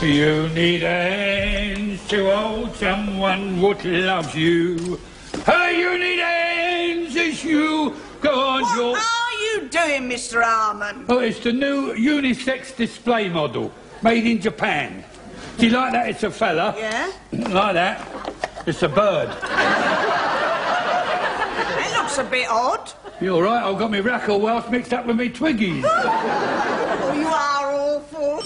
You need hands to hold someone what loves you. Hey, you need hands as you go on your... What are you doing, Mr. Harmon? Oh, it's the new unisex display model, made in Japan. Do you like that? It's a fella. Yeah? Like that. It's a bird. It looks a bit odd. You all right? I've got my Rackle Welsh mixed up with me Twiggies. Oh, you are awful.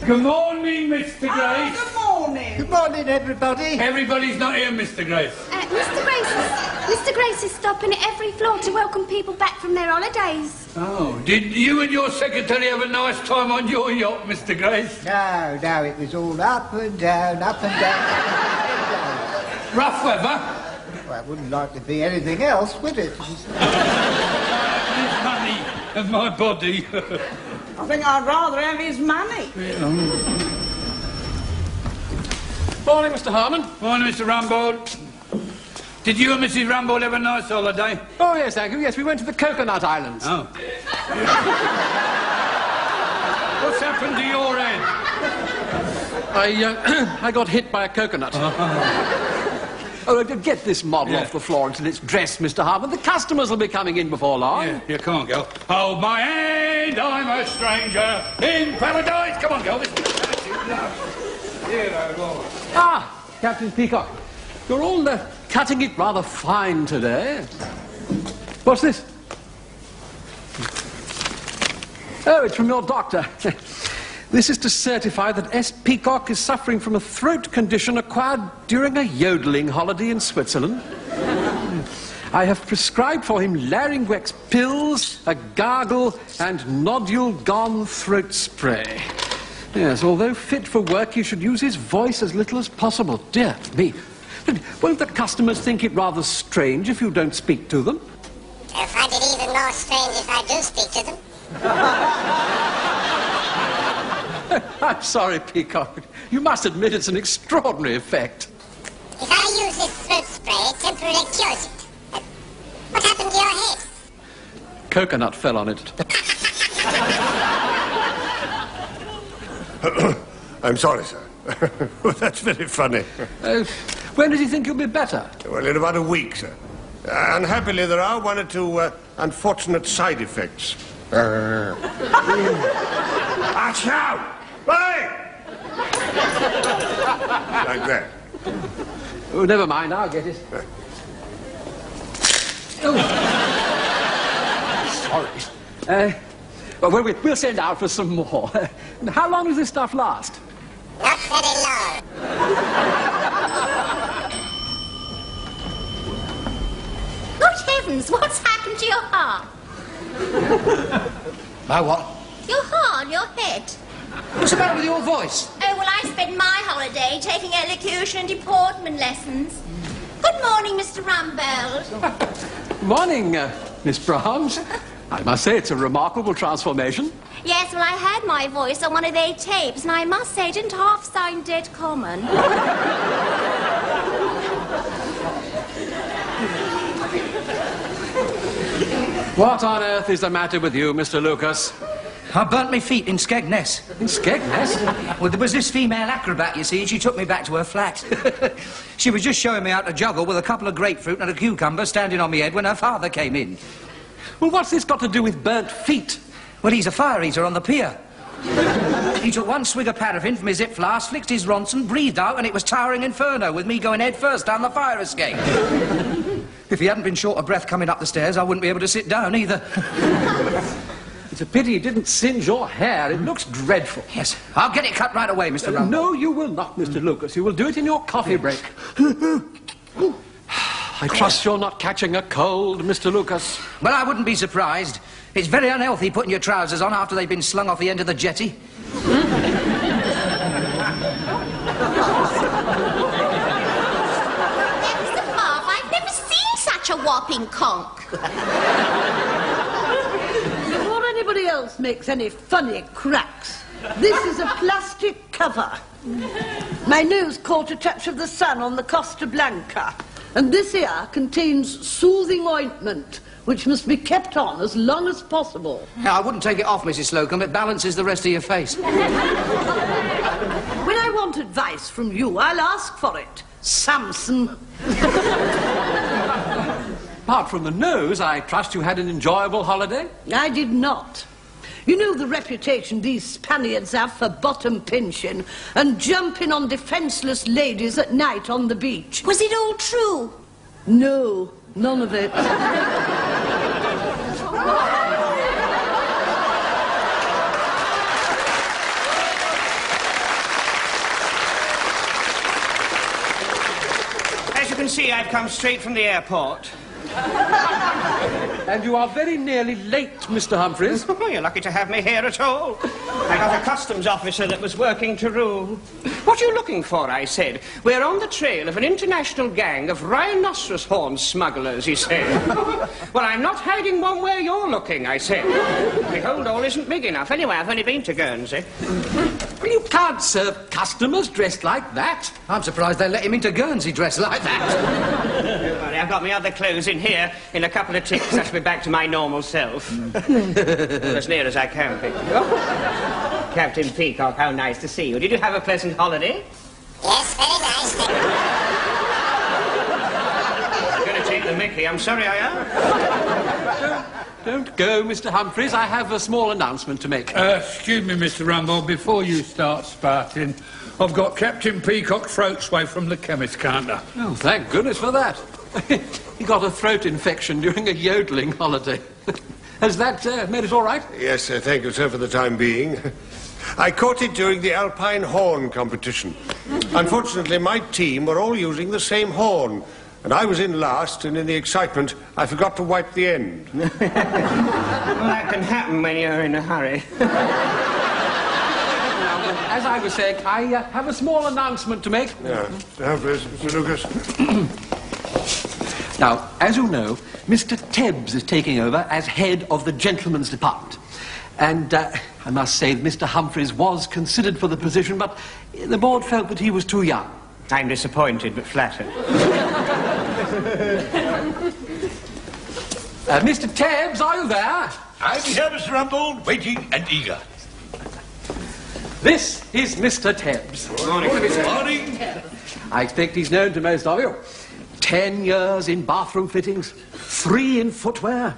Good morning, Mr. Grace. Oh, good morning. Good morning, everybody. Everybody's not here, Mr. Grace. Mr. Grace is stopping at every floor to welcome people back from their holidays. Oh, did you and your secretary have a nice time on your yacht, Mr. Grace? No, it was all up and down, up and down. Rough weather? Well, it wouldn't like to be anything else, would it? This money and my body. I think I'd rather have his money. Morning, Mr. Harmon. Morning, Mr. Rumbold. Did you and Mrs. Rumbold have a nice holiday? Oh, yes, thank you. Yes, we went to the Coconut Islands. Oh. What's happened to your head? I got hit by a coconut. Oh, get this model off the floor until it's dressed, Mr. Harmon. The customers will be coming in before long. Yeah, you come on, girl. Hold my hand, I'm a stranger in paradise. Come on, girl. Here I go. Ah, Captain Peacock. You're all cutting it rather fine today. What's this? Oh, it's from your doctor. This is to certify that S. Peacock is suffering from a throat condition acquired during a yodeling holiday in Switzerland. I have prescribed for him Laryngex pills, a gargle, and nodule-gone throat spray. Yes, although fit for work, he should use his voice as little as possible. Dear me. Won't the customers think it rather strange if you don't speak to them? I find it even more strange if I do speak to them. I'm sorry, Peacock. You must admit it's an extraordinary effect. If I use this throat spray, it temporarily cures it. What happened to your head? Coconut fell on it. I'm sorry, sir. That's very funny. When does he think you'll be better? Well, in about a week, sir. Unhappily, there are one or two unfortunate side effects. Achoo! Hey! Like that. Oh, never mind, I'll get it. Oh. Sorry. Well, we'll send out for some more. How long does this stuff last? Not very long. Good heavens, what's happened to your heart? My what? Your heart, your head. What's the matter with your voice? Oh, well, I spent my holiday taking elocution and deportment lessons. Good morning, Mr. Rumbold. Morning, Miss Brahms. I must say it's a remarkable transformation. Yes, well, I had my voice on one of their tapes, and I must say it didn't half sound dead common. What on earth is the matter with you, Mr. Lucas? I burnt my feet in Skegness. In Skegness? Well, there was this female acrobat, you see, and she took me back to her flat. She was just showing me how to juggle with a couple of grapefruit and a cucumber standing on my head when her father came in. Well, what's this got to do with burnt feet? Well, he's a fire eater on the pier. He took one swig of paraffin from his zip flask, flicked his Ronson, breathed out, and it was towering inferno with me going head first down the fire escape. If he hadn't been short of breath coming up the stairs, I wouldn't be able to sit down either. It's a pity you didn't singe your hair. It looks dreadful. Yes, I'll get it cut right away, Mr. Rumbold. No, you will not, Mr. Lucas. You will do it in your coffee break. I trust you're not catching a cold, Mr. Lucas. Well, I wouldn't be surprised. It's very unhealthy putting your trousers on after they've been slung off the end of the jetty. I've never seen such a whopping conch. Before anybody else makes any funny cracks, this is a plastic cover. My nose caught a touch of the sun on the Costa Blanca. And this here contains soothing ointment, which must be kept on as long as possible. I wouldn't take it off, Mrs. Slocum. It balances the rest of your face. When I want advice from you, I'll ask for it. Samson. Apart from the nose, I trust you had an enjoyable holiday? I did not. You know the reputation these Spaniards have for bottom pinching and jumping on defenceless ladies at night on the beach. Was it all true? No, none of it. As you can see, I've come straight from the airport. And you are very nearly late, Mr. Humphreys. Oh, you're lucky to have me here at all. I got a customs officer that was working to rule. What are you looking for, I said. We're on the trail of an international gang of rhinoceros horn smugglers, he said. Well, I'm not hiding one where you're looking, I said. The hold all isn't big enough. Anyway, I've only been to Guernsey. Well, you can't serve customers dressed like that. I'm surprised they let him into Guernsey dressed like that. Don't worry, I've got my other clothes in here. In a couple of ticks, I shall be back to my normal self. Well, as near as I can be. Oh. Captain Peacock, how nice to see you. Did you have a pleasant holiday? Yes, very nice, thank you. I'm going to take the mickey. I'm sorry I am. Don't go, Mr. Humphreys. I have a small announcement to make. Excuse me, Mr. Rumble, before you start sparting, I've got Captain Peacock's throat sway from the chemist counter. Oh, thank goodness for that. He got a throat infection during a yodeling holiday. Has that made it all right? Yes, thank you, sir, for the time being. I caught it during the Alpine horn competition. Unfortunately, my team were all using the same horn, and I was in last, and in the excitement, I forgot to wipe the end. Well, that can happen when you're in a hurry. As I was saying, I have a small announcement to make. Yeah, please, Mr. Lucas. Now, as you know, Mr. Tebbs is taking over as head of the gentleman's department. And I must say, Mr. Humphreys was considered for the position, but the board felt that he was too young. I'm disappointed, but flattered. Mr. Tebbs, are you there? I'm here, Mr. Rumble, waiting and eager. This is Mr. Tebbs. Good morning. Good morning. I expect he's known to most of you. 10 years in bathroom fittings, 3 in footwear,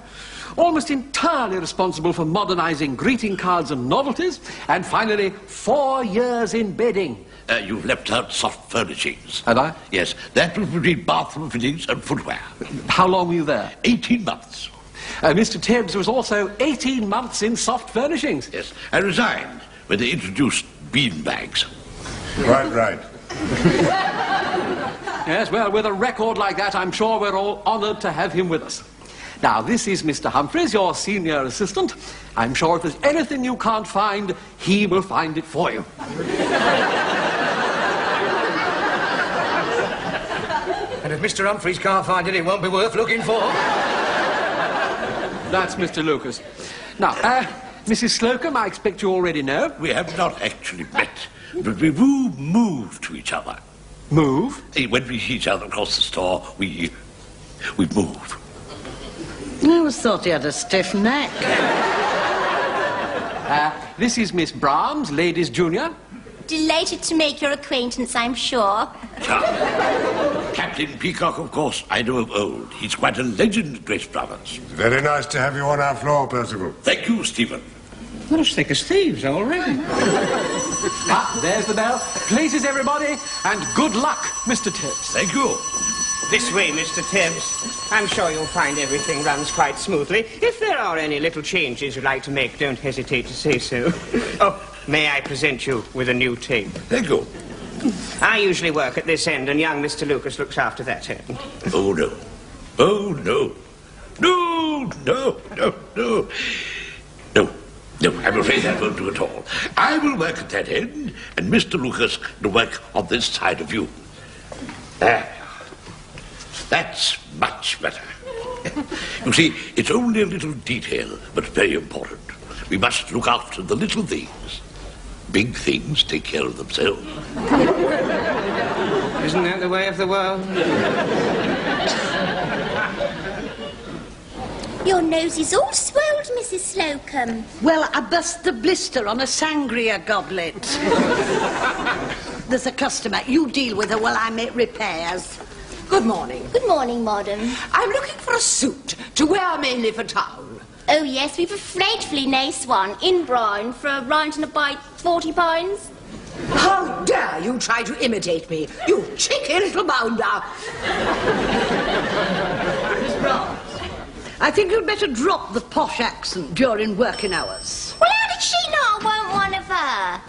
almost entirely responsible for modernizing greeting cards and novelties, and finally 4 years in bedding. You've left out soft furnishings. Have I? Yes, that was between bathroom fittings and footwear. How long were you there? 18 months. Mr. Tebbs was also 18 months in soft furnishings. Yes, I resigned when they introduced bean bags. Right. Yes, well, with a record like that, I'm sure we're all honoured to have him with us. Now, this is Mr. Humphreys, your senior assistant. I'm sure if there's anything you can't find, he will find it for you. And if Mr. Humphreys can't find it, it won't be worth looking for. That's Mr. Lucas. Now, Mrs. Slocum, I expect you already know. We have not actually met, but we will move to each other. Move? When we see each other across the store, we move. I always thought he had a stiff neck. This is Miss Brahms, ladies junior. Delighted to make your acquaintance, I'm sure. Captain Peacock, of course, I know of old. He's quite a legend at Grace Brothers. Very nice to have you on our floor, Percival. Thank you, Stephen. Not as thick as thieves already. There's the bell. Places, everybody, and good luck, Mr. Tebbs. Thank you. This way, Mr. Tebbs. I'm sure you'll find everything runs quite smoothly. If there are any little changes you'd like to make, don't hesitate to say so. Oh, may I present you with a new tape? Thank you. I usually work at this end, and young Mr. Lucas looks after that end. Oh, no. Oh, no. No, I'm afraid that won't do at all. I will work at that end, and Mr. Lucas will work on this side of you. There. That's much better. You see, it's only a little detail, but very important. We must look after the little things. Big things take care of themselves. Isn't that the way of the world? Your nose is all swelled, Mrs. Slocum. Well, I bust the blister on a sangria goblet. There's a customer. You deal with her while I make repairs. Good morning. Good morning, madam. I'm looking for a suit to wear mainly for town. Oh, yes, we've a frightfully nice one in brown for a round and about £40. How dare you try to imitate me, you cheeky little bounder! I think you'd better drop the posh accent during working hours. Well, how did she know I want one of her?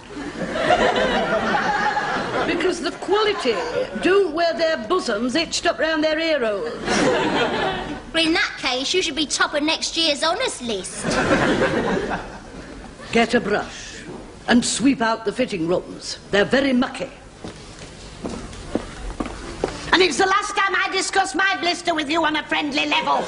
Because the quality don't wear their bosoms itched up round their ear holes. Well, in that case, you should be top of next year's honours list. Get a brush and sweep out the fitting rooms. They're very mucky. And it's the last time I discuss my blister with you on a friendly level.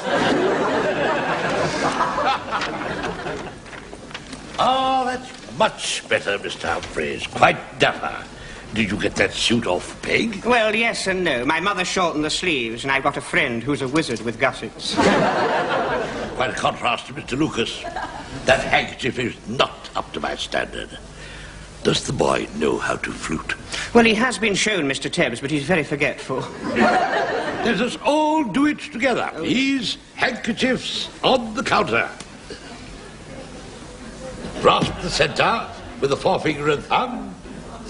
Oh, that's much better, Mr. Humphreys. Quite dapper. Did you get that suit off, Peg? Well, yes and no. My mother shortened the sleeves, and I've got a friend who's a wizard with gussets. Quite a contrast to Mr. Lucas. That handkerchief is not up to my standard. Does the boy know how to flute? Well, he has been shown, Mr. Tebbs, but he's very forgetful. Let us all do it together. Please, handkerchiefs on the counter. Grasp the centre with the forefinger and thumb.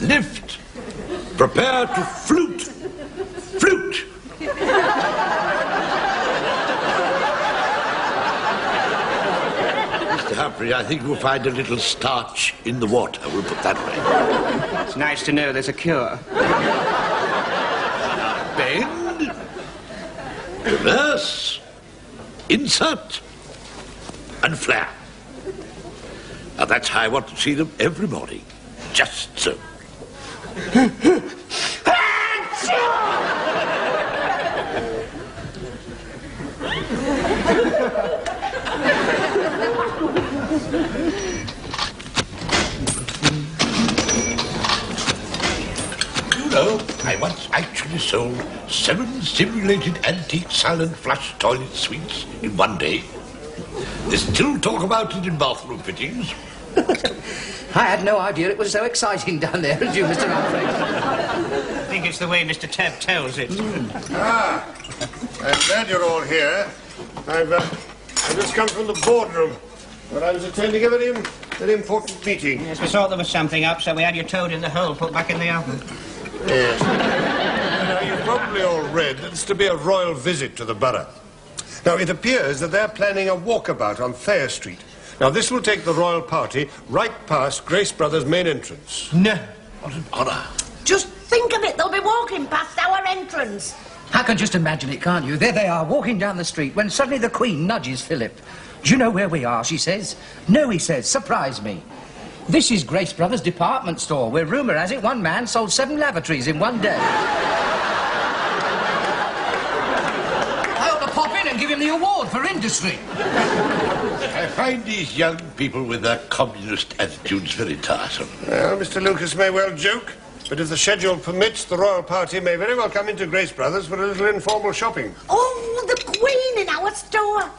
Lift. Prepare to flute. Flute. Mr. Humphrey, I think you'll find a little starch in the water. We'll put that way. It's nice to know there's a cure. Bend. Reverse. Insert. And flare. Now that's how I want to see them every morning. Just so. You know, I once actually sold 7 simulated antique silent flush toilet suites in one day. They still talk about it in bathroom fittings. I had no idea it was so exciting down there, did you, Mr. Humphrey? I think it's the way Mr. Tebb tells it. Ah, I'm glad you're all here. I've just come from the boardroom, where I was attending a very important meeting. Yes, we thought there was something up, so we had your toad in the hole put back in the oven. Yes. Now, you've probably all read that it's to be a royal visit to the borough. Now, it appears that they're planning a walkabout on Thayer Street. Now, this will take the royal party right past Grace Brothers' main entrance. No, what an honour. Just think of it, they'll be walking past our entrance. I can just imagine it, can't you? There they are, walking down the street, when suddenly the Queen nudges Philip. Do you know where we are, she says. No, he says, surprise me. This is Grace Brothers' department store, where rumour has it one man sold 7 lavatories in one day. I ought to pop in and give him the award for industry. I find these young people with their communist attitudes very tiresome. Well, Mr. Lucas may well joke, but if the schedule permits, the royal party may very well come into Grace Brothers for a little informal shopping. Oh, the Queen in our store.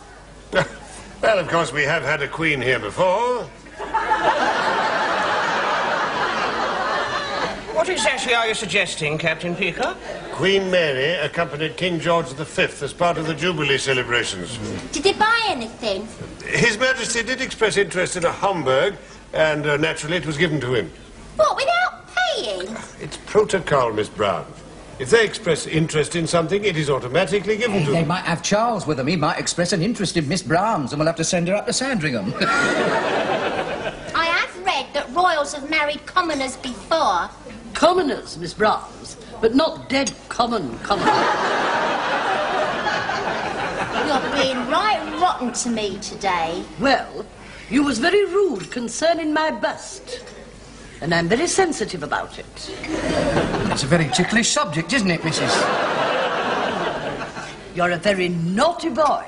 Well, of course, we have had a queen here before. What exactly are you suggesting, Captain Peacock? Queen Mary accompanied King George V as part of the Jubilee celebrations. Did they buy anything? His Majesty did express interest in a Homburg, and naturally it was given to him. What, without paying? It's protocol, Miss Brown. If they express interest in something, it is automatically given to They them. might have Charles with them. He might express an interest in Miss Brahms, and we'll have to send her up to Sandringham. I have read that royals have married commoners before. Commoners, Miss Brahms, but not dead common commoners. You're being right rotten to me today. Well, you was very rude concerning my bust, and I'm very sensitive about it. It's a very ticklish subject, isn't it, Mrs.? You're a very naughty boy.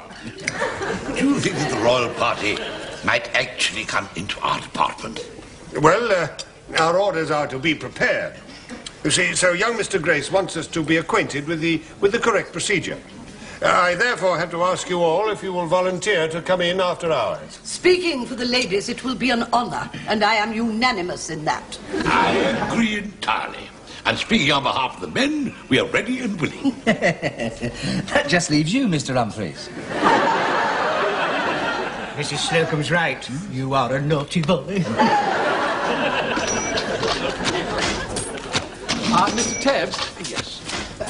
Do you think that the royal party might actually come into our department? Well, our orders are to be prepared. You see, so young Mr. Grace wants us to be acquainted with the correct procedure. I therefore have to ask you all if you will volunteer to come in after hours. Speaking for the ladies, it will be an honour, and I am unanimous in that. I agree entirely. And speaking on behalf of the men, we are ready and willing. That just leaves you, Mr. Humphreys. Mrs. Slocum's right. You are a naughty boy. Mr. Tebbs? Yes.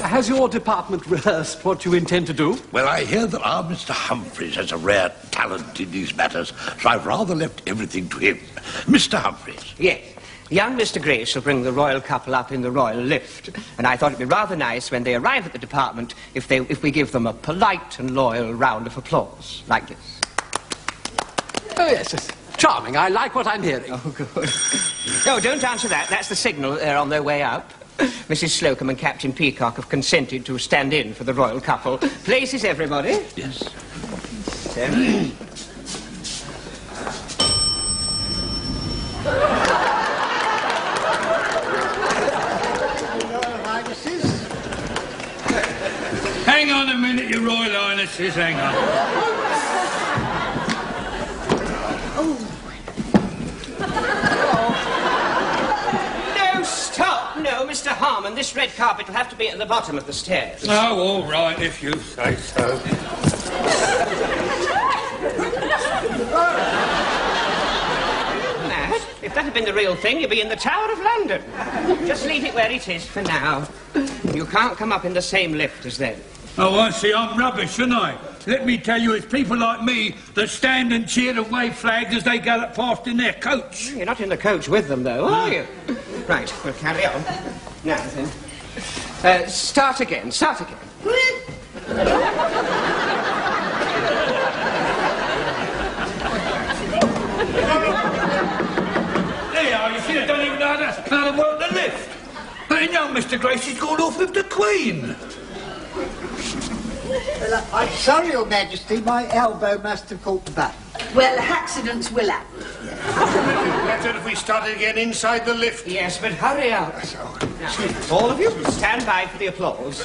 Has your department rehearsed what you intend to do? Well, I hear that our Mr. Humphreys has a rare talent in these matters, so I've rather left everything to him. Mr. Humphreys. Yes. Young Mr. Grace will bring the royal couple up in the royal lift, and I thought it'd be rather nice when they arrive at the department if we give them a polite and loyal round of applause, like this. Oh, yes, yes. Charming. I like what I'm hearing. Oh, good. No, don't answer that. That's the signal that they're on their way up. Mrs. Slocum and Captain Peacock have consented to stand in for the royal couple. Places, everybody. Yes. Hang on a minute, Your Royal Highnesses, hang on. No, stop! No, Mr. Harmon, this red carpet will have to be at the bottom of the stairs. Oh, all right, if you say so. Mad? If that had been the real thing, you'd be in the Tower of London. Just leave it where it is for now. You can't come up in the same lift as them. Oh, I see, I'm rubbish, shouldn't I? Let me tell you, it's people like me that stand and cheer and wave flags as they gallop past in their coach. You're not in the coach with them, though, are you? Right, we'll carry on. Now then. Start again, start again. There you are, you see, I don't even know how to work the lift. And young Mr. Grace has gone off with the Queen. Well, I'm sorry, Your Majesty, my elbow must have caught the button. Well, accidents will happen. Better if we started again inside the lift. Yes, but hurry up. Now, all of you, stand by for the applause.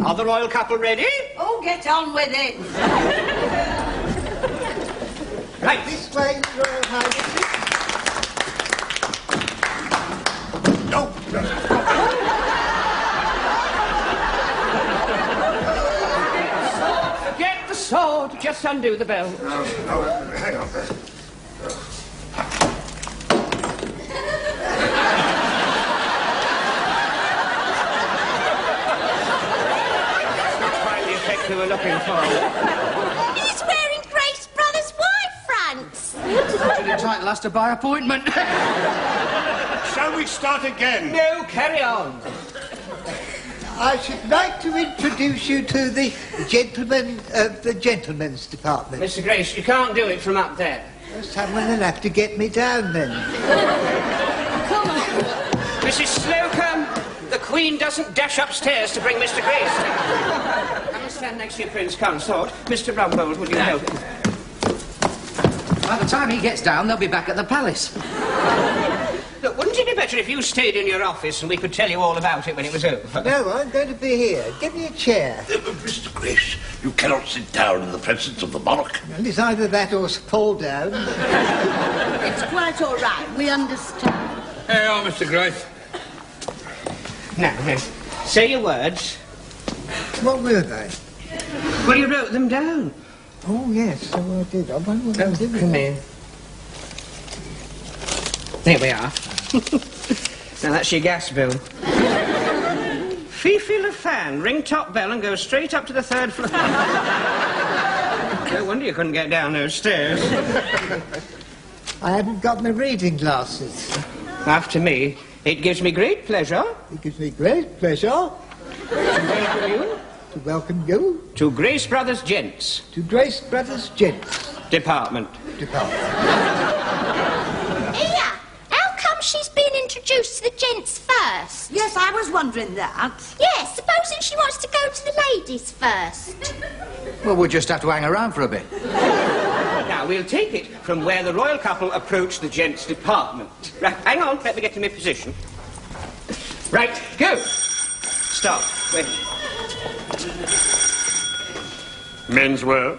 Are the royal couple ready? Oh, get on with it. Right. This way, Royal Highness. No. Get the sword. Just undo the belt. Hang on. That's quite the effect we were looking for. He's wearing Grace Brothers' white fronts. Should entitle us to by appointment. Shall we start again? No, carry on. I should like to introduce you to the gentleman of the gentlemen's department. Mr. Grace, you can't do it from up there. Someone will have to get me down then. Come on. Mrs. Slocum, the Queen doesn't dash upstairs to bring Mr. Grace down. Come and stand next to your Prince Consort. Mr. Rumbold, would you help? By the time he gets down, they'll be back at the palace. Look, wouldn't it be better if you stayed in your office and we could tell you all about it when it was over? No, I'm going to be here. Give me a chair. Mr. Grace, you cannot sit down in the presence of the monarch. Well, it's either that or fall down. It's quite all right. We understand. There you are, Mr. Grace. Now, say your words. What were they? Well, you wrote them down. Oh, yes, so I did. I wonder what I did. Come here. There we are. Now, that's your gas bill. Fifi Le Fan, ring top bell and go straight up to the 3rd floor. No wonder you couldn't get down those stairs. I haven't got my reading glasses. After me, it gives me great pleasure. It gives me great pleasure to welcome you to Grace Brothers Gents. To Grace Brothers Gents. Department. Here, how come she's been introduced to the gents first? Yes, I was wondering that. Yes, supposing she wants to go to the ladies first. Well, we'll just have to hang around for a bit. Now, we'll take it from where the royal couple approached the gents' department. Right, hang on, let me get to my position. Right, go. Stop. Wait. Men's wear.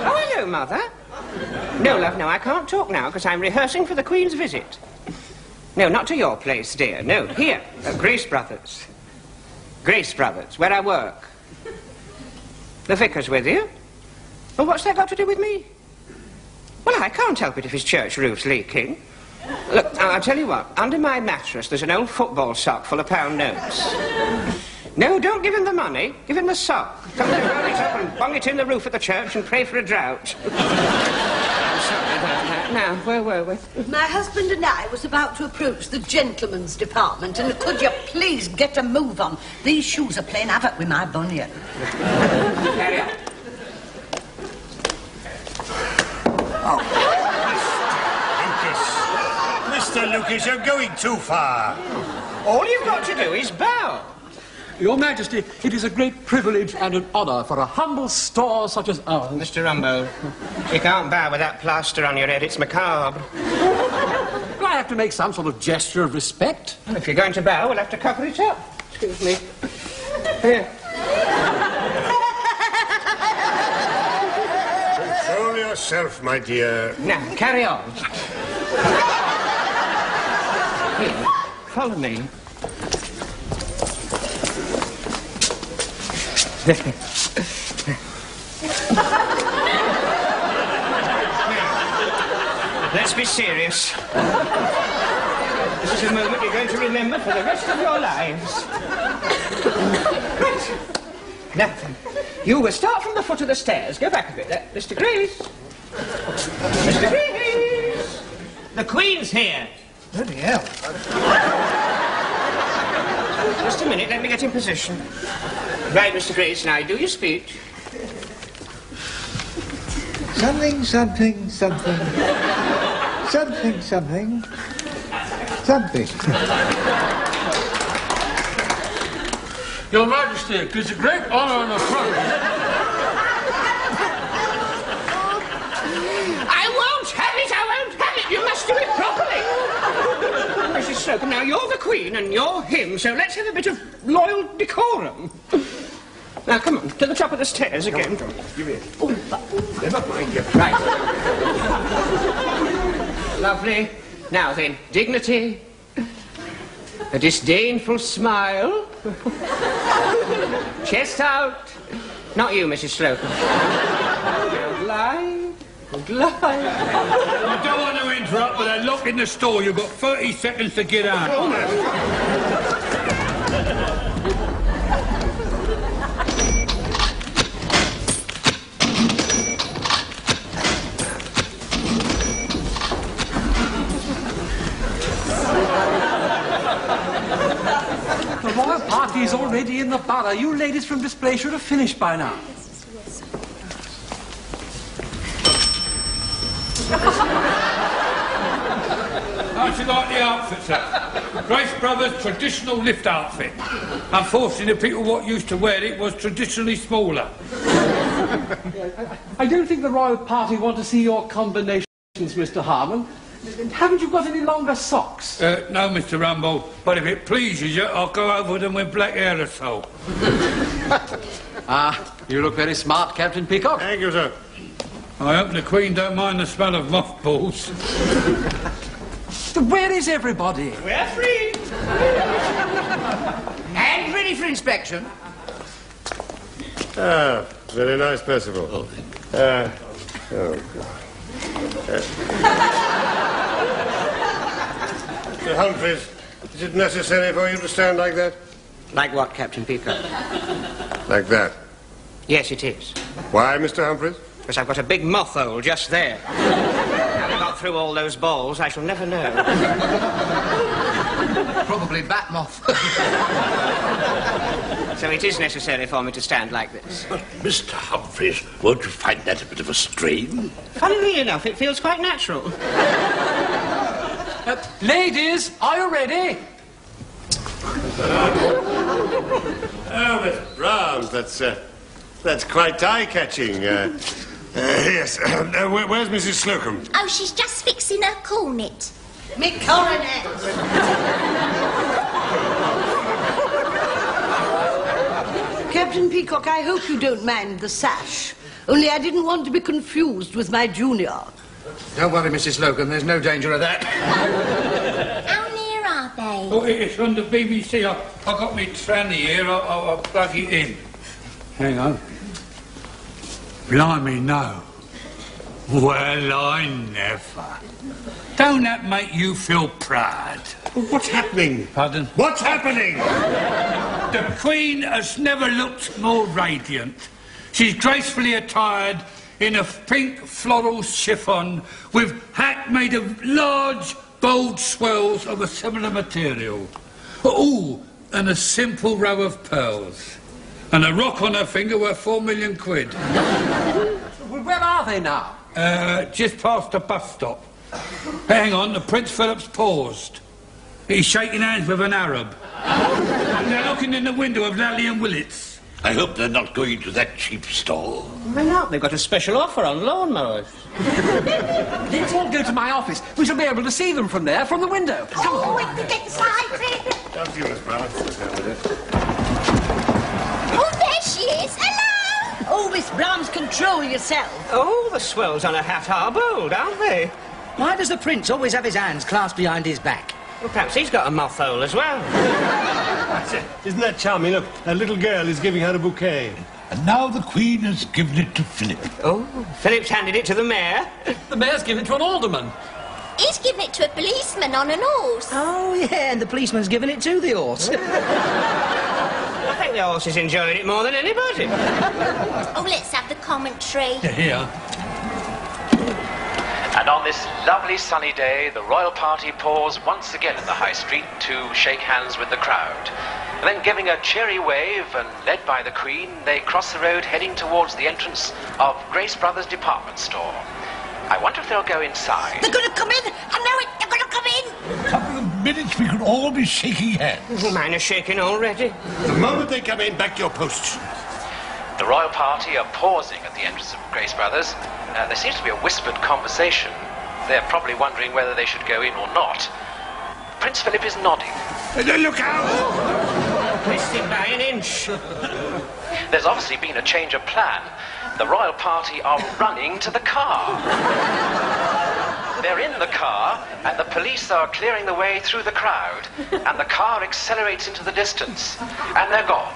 Oh, hello, Mother. No, love, no, I can't talk now because I'm rehearsing for the Queen's visit. No, not to your place, dear. No, here, at Grace Brothers. Grace Brothers, where I work. The vicar's with you? Well, what's that got to do with me? Well, I can't help it if his church roof's leaking. Look, I'll tell you what. Under my mattress, there's an old football sock full of pound notes. No, don't give him the money. Give him the sock. Come down, roll it up and bung it in the roof of the church and pray for a drought. I'm sorry about that. Now, where were we? My husband and I was about to approach the gentleman's department, and could you please get a move on? These shoes are playing havoc with my bunion. Carry on. Mr. Lucas, you're going too far. All you've got to do is bow. Your Majesty, it is a great privilege and an honour for a humble store such as ours. Mr. Rumbo, you can't bow with that plaster on your head. It's macabre. Do I have to make some sort of gesture of respect? Well, if you're going to bow, we'll have to cover it up. Excuse me. Here. Control yourself, my dear. Now, carry on. Here, follow me. Let's be serious. This is a moment you're going to remember for the rest of your lives. Right. Now then, you will start from the foot of the stairs. Go back a bit. Mr. Grace. Mr. Grace. The Queen's here. Bloody hell. Just a minute, let me get in position. Right, Mr. Grace, now do your speech. Something, something, something. Something, something. Something. Your Majesty, it is a great honour and a privilege. I won't have it, I won't have it. You must do it properly. Mrs. Slocum, now you're the Queen and you're him, so let's have a bit of loyal decorum. Now, come on, to the top of the stairs again. Come on. Give me it. Never mind you. Right. Lovely. Now then, dignity. A disdainful smile. Chest out. Not you, Mrs. Slocum. Good lie. Good lie. I don't want to interrupt, but they're locked in the store. You've got 30 seconds to get out. The royal party is already in the borough. You ladies from display should have finished by now. How'd you like the outfit, sir? Grace Brothers' traditional lift outfit. Unfortunately, the people what used to wear it was traditionally smaller. I don't think the royal party want to see your combinations, Mr. Harmon. Haven't you got any longer socks? No, Mr. Rumble, but if it pleases you, I'll go over them with black aerosol. You look very smart, Captain Peacock. Thank you, sir. I hope the Queen don't mind the smell of mothballs. Where is everybody? We're free. And ready for inspection. Ah, very nice, Percival. Oh, God. Mr. Humphreys, is it necessary for you to stand like that? Like what, Captain Peacock? Like that? Yes, it is. Why, Mr. Humphreys? Because I've got a big moth hole just there. How I got through all those balls, I shall never know. Probably bat moth. So it is necessary for me to stand like this. But, Mr. Humphreys, won't you find that a bit of a strain? Funnily enough, it feels quite natural. Ladies, are you ready? Oh, Miss Brown, that's quite eye-catching. Yes. Where's Mrs. Slocum? Oh, she's just fixing her cornet. Me coronet. Captain Peacock, I hope you don't mind the sash. Only I didn't want to be confused with my junior. Don't worry, Mrs. Logan, there's no danger of that. How near are they? Oh, it's on the BBC. I got me tranny here. I'll plug it in. Hang on. Blimey, no. Well, I never. Don't that make you feel proud? What's happening? Pardon? What's happening? The Queen has never looked more radiant. She's gracefully attired in a pink floral chiffon with hat made of large, bold swirls of a similar material. Oh, and a simple row of pearls. And a rock on her finger worth 4 million quid. Where are they now? Just past the bus stop. Hang on, the Prince Philip's paused. He's shaking hands with an Arab. And they're looking in the window of Lally and Willits. I hope they're not going to that cheap stall. Why not? They've got a special offer on lawnmowers. Let's all go to my office. We shall be able to see them from there, from the window. Come on. Oh, we can get inside. Don't you, Miss Brown? Oh, there she is. Hello! Oh, Miss Brahms, control yourself. Oh, the swells on a hat are bold, aren't they? Why does the Prince always have his hands clasped behind his back? Well, perhaps he's got a moth hole as well. Isn't that charming? Look, that little girl is giving her a bouquet. And now the Queen has given it to Philip. Oh, Philip's handed it to the mayor. The mayor's given it to an alderman. He's given it to a policeman on an horse. Oh, yeah, and the policeman's given it to the horse. I think the horse is enjoying it more than anybody. Oh, let's have the commentary. Here. And on this lovely sunny day, the royal party pause once again in the High Street to shake hands with the crowd. And then giving a cheery wave and led by the Queen, they cross the road heading towards the entrance of Grace Brothers department store. I wonder if they'll go inside. They're going to come in. I know it. They're going to come in. A couple of minutes we could all be shaking hands. Oh, mine are shaking already. The moment they come in, back to your posts. The royal party are pausing at the entrance of Grace Brothers. There seems to be a whispered conversation. They're probably wondering whether they should go in or not. Prince Philip is nodding. Look out! Missed him by an inch. There's obviously been a change of plan. The royal party are running to the car. They're in the car, and the police are clearing the way through the crowd, and the car accelerates into the distance, and they're gone,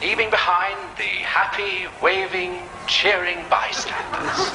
leaving behind the happy, waving, cheering bystanders.